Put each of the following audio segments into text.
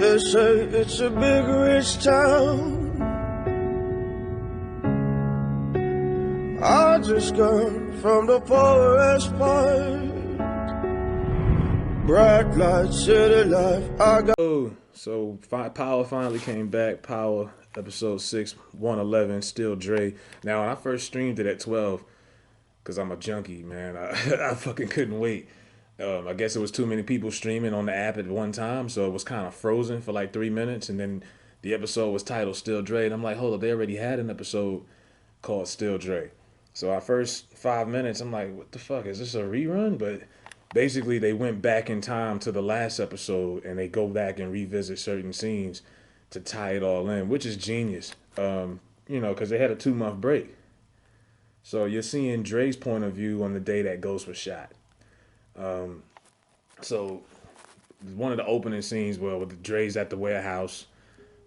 They say it's a big rich town. I just come from the poorest part. Bright light, city life, I got. So Power finally came back. Power episode 6, 111, still Dre. Now, when I first streamed it at 12, because I'm a junkie, man, I fucking couldn't wait. I guess it was too many people streaming on the app at one time, so it was kind of frozen for like 3 minutes, and then the episode was titled Still Dre, and I'm like, hold up, they already had an episode called Still Dre. So our first 5 minutes, I'm like, what the fuck, is this a rerun? But basically, they went back in time to the last episode, and they go back and revisit certain scenes to tie it all in, which is genius, because they had a 2-month break. So you're seeing Dre's point of view on the day that Ghost was shot. So one of the opening scenes where with Dre's at the warehouse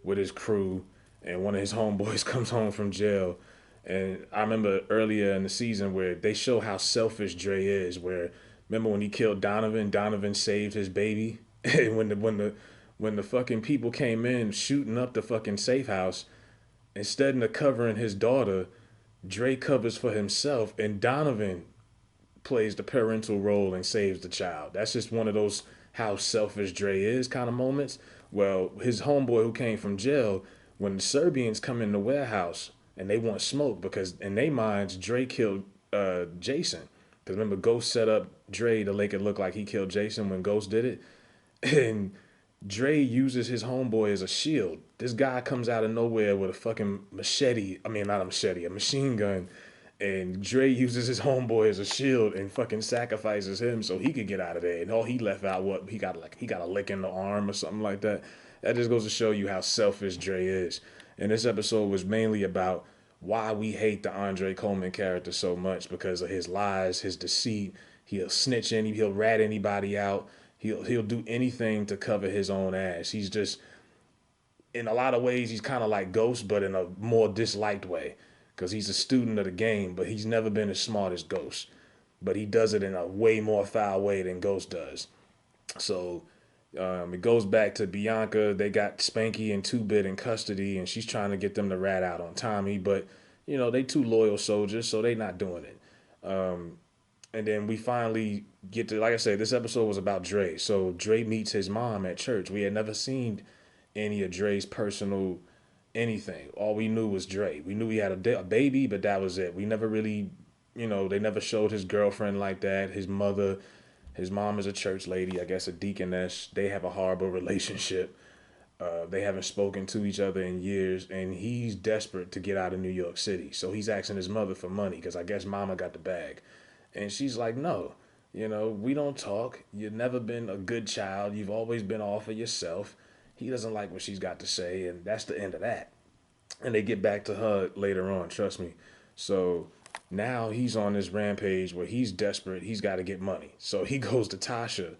with his crew, and one of his homeboys comes home from jail. And I remember earlier in the season where they show how selfish Dre is. Where remember when he killed Donovan? Donovan saved his baby, and when the fucking people came in shooting up the fucking safe house, instead of covering his daughter, Dre covers for himself, and Donovan plays the parental role and saves the child. That's just one of those how selfish Dre is kind of moments. Well, his homeboy who came from jail, when the Serbians come in the warehouse and they want smoke because in their minds Dre killed Jason. Because remember, Ghost set up Dre to make it look like he killed Jason when Ghost did it. And Dre uses his homeboy as a shield. This guy comes out of nowhere with a fucking machete. I mean, not a machete, a machine gun. And Dre uses his homeboy as a shield and fucking sacrifices him so he could get out of there. And all he left out, he got a lick in the arm or something like that. That just goes to show you how selfish Dre is. And this episode was mainly about why we hate the Andre Coleman character so much, because of his lies, his deceit. He'll snitch he'll rat anybody out. He'll do anything to cover his own ass. He's just, in a lot of ways, he's kind of like Ghost, but in a more disliked way. Because he's a student of the game, but he's never been as smart as Ghost. But he does it in a way more foul way than Ghost does. So it goes back to Bianca. They got Spanky and 2-Bit in custody, and she's trying to get them to rat out on Tommy. But, they too loyal soldiers, so they not doing it. And then we finally get to, like I said, this episode was about Dre. So Dre meets his mom at church. We had never seen any of Dre's personal anything. All we knew was Dre. We knew he had a baby, but that was it. We never really, they never showed his girlfriend like that. His mother, his mom is a church lady, I guess a deaconess. They have a horrible relationship. They haven't spoken to each other in years, and he's desperate to get out of New York City. So he's asking his mother for money because I guess mama got the bag. And she's like, no, we don't talk. You've never been a good child. You've always been all for yourself. He doesn't like what she's got to say, and that's the end of that. And they get back to her later on, trust me. So now he's on this rampage where he's desperate. He's got to get money. So he goes to Tasha.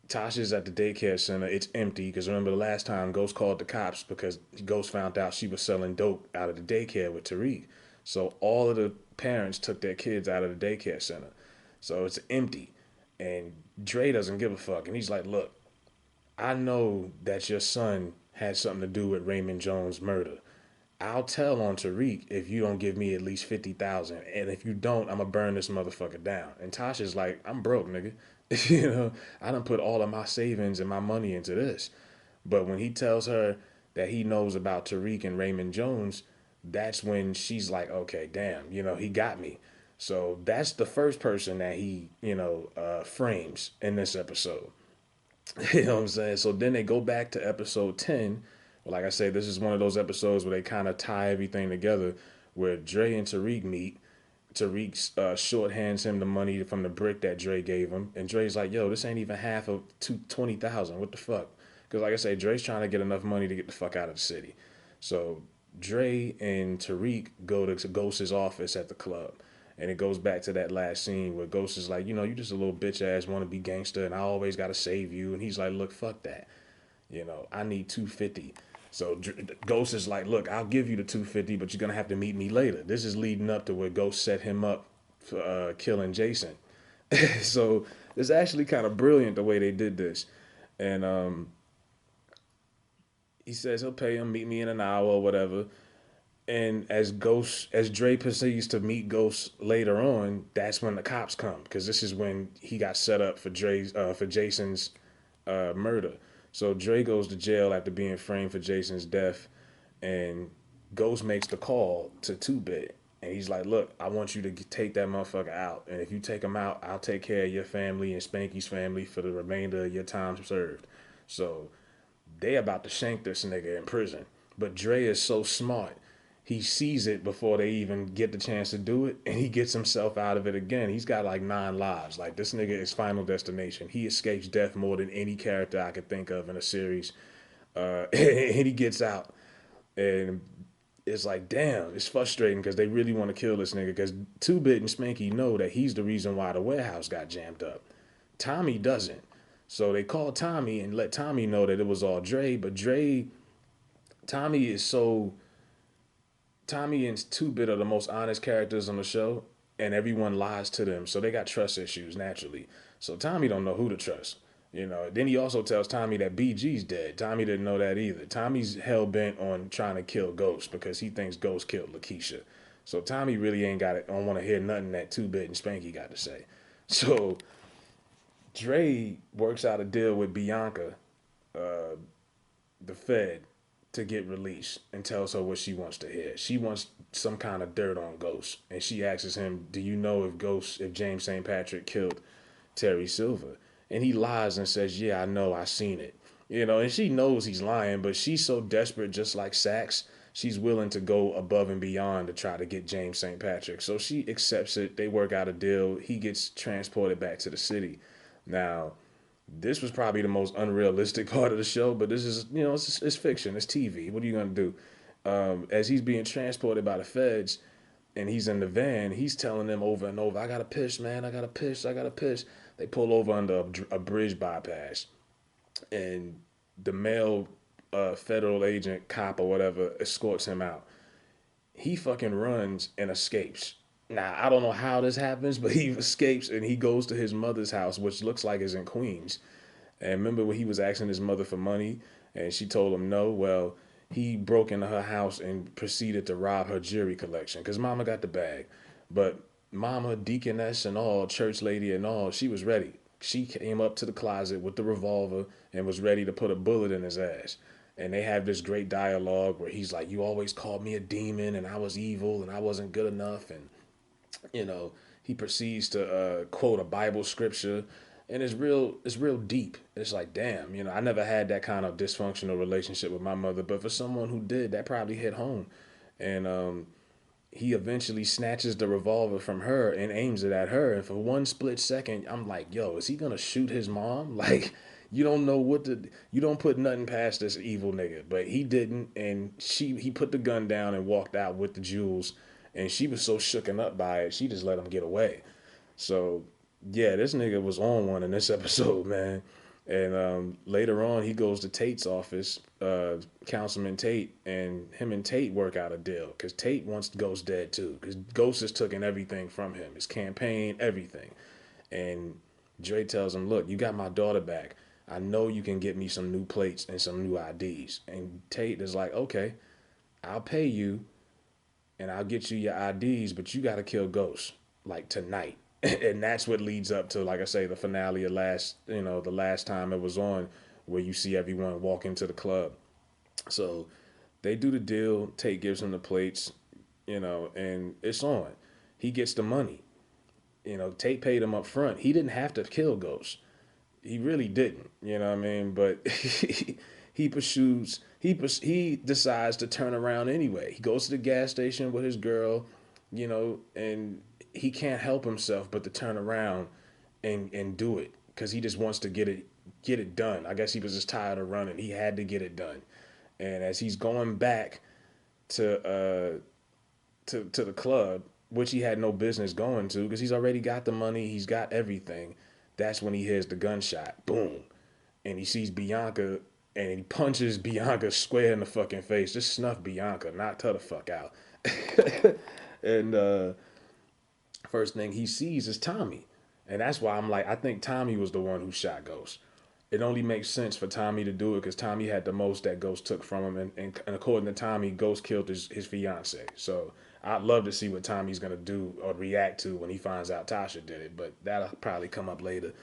Tasha's at the daycare center. It's empty because remember the last time Ghost called the cops because Ghost found out she was selling dope out of the daycare with Tariq. So all of the parents took their kids out of the daycare center. So it's empty. And Dre doesn't give a fuck. And he's like, look, I know that your son had something to do with Raymond Jones' murder. I'll tell on Tariq if you don't give me at least 50,000, and if you don't, I'm gonna burn this motherfucker down. And Tasha's like, I'm broke, nigga. I done put all of my savings and my money into this. But when he tells her that he knows about Tariq and Raymond Jones, that's when she's like, okay, damn, he got me. So that's the first person that he, frames in this episode. You know what I'm saying? So then they go back to episode 10. Like I said, this is one of those episodes where they kind of tie everything together, where Dre and Tariq meet. Tariq shorthands him the money from the brick that Dre gave him. And Dre's like, yo, this ain't even half of 20,000. What the fuck? Because like I said, Dre's trying to get enough money to get the fuck out of the city. So Dre and Tariq go to Ghost's office at the club. And it goes back to that last scene where Ghost is like, you just a little bitch ass want to be gangster and I always got to save you. And he's like, look, fuck that. I need 250. So Ghost is like, look, I'll give you the 250, but you're going to have to meet me later. This is leading up to where Ghost set him up for killing Jason. So it's actually kind of brilliant the way they did this. And he says he'll pay him, meet me in an hour or whatever. And as Dre proceeds to meet Ghost later on, that's when the cops come because this is when he got set up for for Jason's murder. So Dre goes to jail after being framed for Jason's death, and Ghost makes the call to 2-Bit, and he's like, "Look, I want you to take that motherfucker out, and if you take him out, I'll take care of your family and Spanky's family for the remainder of your time served." So they about to shank this nigga in prison, but Dre is so smart. He sees it before they even get the chance to do it, and he gets himself out of it again. He's got like 9 lives. Like this nigga is Final Destination. He escapes death more than any character I could think of in a series. And he gets out, and it's like, damn, it's frustrating because they really want to kill this nigga because 2-Bit and Spanky know that he's the reason why the warehouse got jammed up. Tommy doesn't. So they call Tommy and let Tommy know that it was all Dre, but Tommy is so Tommy and 2-Bit are the most honest characters on the show, and everyone lies to them, so they got trust issues naturally. So Tommy don't know who to trust. Then he also tells Tommy that BG's dead. Tommy didn't know that either. Tommy's hell bent on trying to kill Ghost because he thinks Ghost killed Lakeisha. So Tommy really ain't got it. Don't want to hear nothing that 2-Bit and Spanky got to say. So Dre works out a deal with Bianca, the Fed, to get released and tells her what she wants to hear. She wants some kind of dirt on Ghost, and she asks him, "Do you know if James St. Patrick killed Terry Silver?" And he lies and says, "Yeah, I know, I seen it." And she knows he's lying, but she's so desperate, just like Sax, she's willing to go above and beyond to try to get James St. Patrick. So she accepts it. They work out a deal. He gets transported back to the city. Now, this was probably the most unrealistic part of the show, but this is, it's fiction, it's TV. What are you gonna do? As he's being transported by the feds, and he's in the van, he's telling them over and over, "I gotta piss, man. I gotta piss. I gotta piss." They pull over under a bridge bypass, and the male federal agent, cop or whatever, escorts him out. He fucking runs and escapes. Now, I don't know how this happens, but he escapes and he goes to his mother's house, which looks like is in Queens. And remember when he was asking his mother for money and she told him no? Well, he broke into her house and proceeded to rob her jewelry collection because mama got the bag. But mama, deaconess and all, church lady and all, she was ready. She came up to the closet with the revolver and was ready to put a bullet in his ass. And they have this great dialogue where he's like, "You always called me a demon and I was evil and I wasn't good enough." And he proceeds to quote a Bible scripture, and it's real deep. It's like, damn, I never had that kind of dysfunctional relationship with my mother, but for someone who did, that probably hit home. And he eventually snatches the revolver from her and aims it at her, and for one split second, I'm like, yo, is he gonna shoot his mom? Like, you don't know you don't put nothing past this evil nigga, but he didn't, and he put the gun down and walked out with the jewels. And she was so shooken up by it, she just let him get away. So, yeah, this nigga was on one in this episode, man. And later on, he goes to Tate's office, Councilman Tate, and him and Tate work out a deal. Because Tate wants Ghost dead, too. Because Ghost has taken everything from him. His campaign, everything. And Dre tells him, "Look, you got my daughter back. I know you can get me some new plates and some new IDs." And Tate is like, "Okay, I'll pay you and I'll get you your IDs, but you got to kill Ghost like tonight." And that's what leads up to, like I say, the finale of the last time it was on, where you see everyone walk into the club. So they do the deal. Tate gives him the plates, and it's on. He gets the money. Tate paid him up front. He didn't have to kill Ghost. He really didn't. You know what I mean? But he he decides to turn around anyway. He goes to the gas station with his girl, and he can't help himself but to turn around and do it because he just wants to get it done. I guess he was just tired of running. He had to get it done. And as he's going back to the club, which he had no business going to because he's already got the money, he's got everything, that's when he hears the gunshot. Boom. And he sees Bianca and he punches Bianca square in the fucking face. Just snuff Bianca, knocked her the fuck out. And first thing he sees is Tommy. And that's why I'm like, I think Tommy was the one who shot Ghost. it only makes sense for Tommy to do it because Tommy had the most that Ghost took from him, and according to Tommy, Ghost killed his fiance. So I'd love to see what Tommy's gonna do or react to when he finds out Tasha did it, but that'll probably come up later.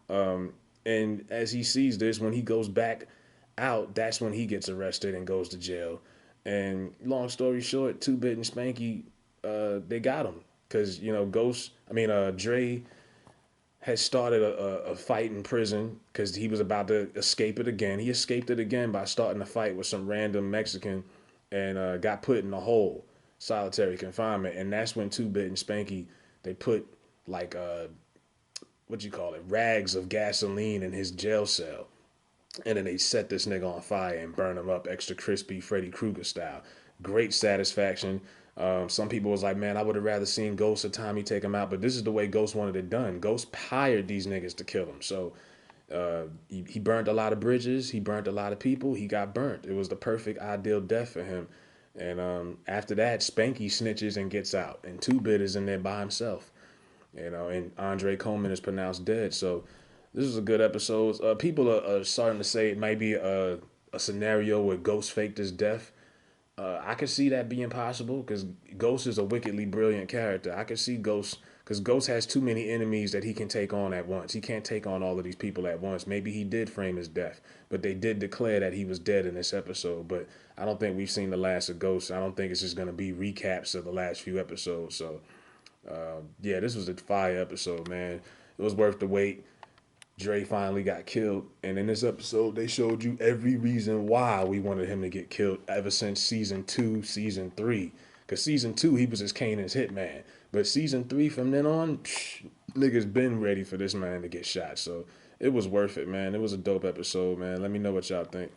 And as he sees this, when he goes back out, that's when he gets arrested and goes to jail. And long story short, Two Bit and Spanky, they got him because Dre had started a fight in prison because he was about to escape it again. He escaped it again by starting a fight with some random Mexican and got put in a hole, solitary confinement. And that's when Two Bit and Spanky, they put like what you call it, rags of gasoline in his jail cell. And then they set this nigga on fire and burn him up extra crispy Freddy Krueger style. Great satisfaction. Some people was like, man, I would have rather seen Ghost or Tommy take him out, but this is the way Ghost wanted it done. Ghost hired these niggas to kill him. So he burnt a lot of bridges. He burnt a lot of people. He got burnt. It was the perfect ideal death for him. And after that, Spanky snitches and gets out. And Two Bit is in there by himself. And Andre Coleman is pronounced dead. So this is a good episode. People are starting to say it might be a scenario where Ghost faked his death. I could see that being possible because Ghost is a wickedly brilliant character. I could see Ghost because Ghost has too many enemies that he can take on at once. He can't take on all of these people at once. Maybe he did frame his death, but they did declare that he was dead in this episode. But I don't think we've seen the last of Ghost. I don't think it's just going to be recaps of the last few episodes. So, yeah, this was a fire episode, man. It was worth the wait. Dre finally got killed, and in this episode, they showed you every reason why we wanted him to get killed ever since season 2, season 3. Because season 2, he was just Kanan's hitman. But season 3, from then on, niggas been ready for this man to get shot. So it was worth it, man. It was a dope episode, man. Let me know what y'all think.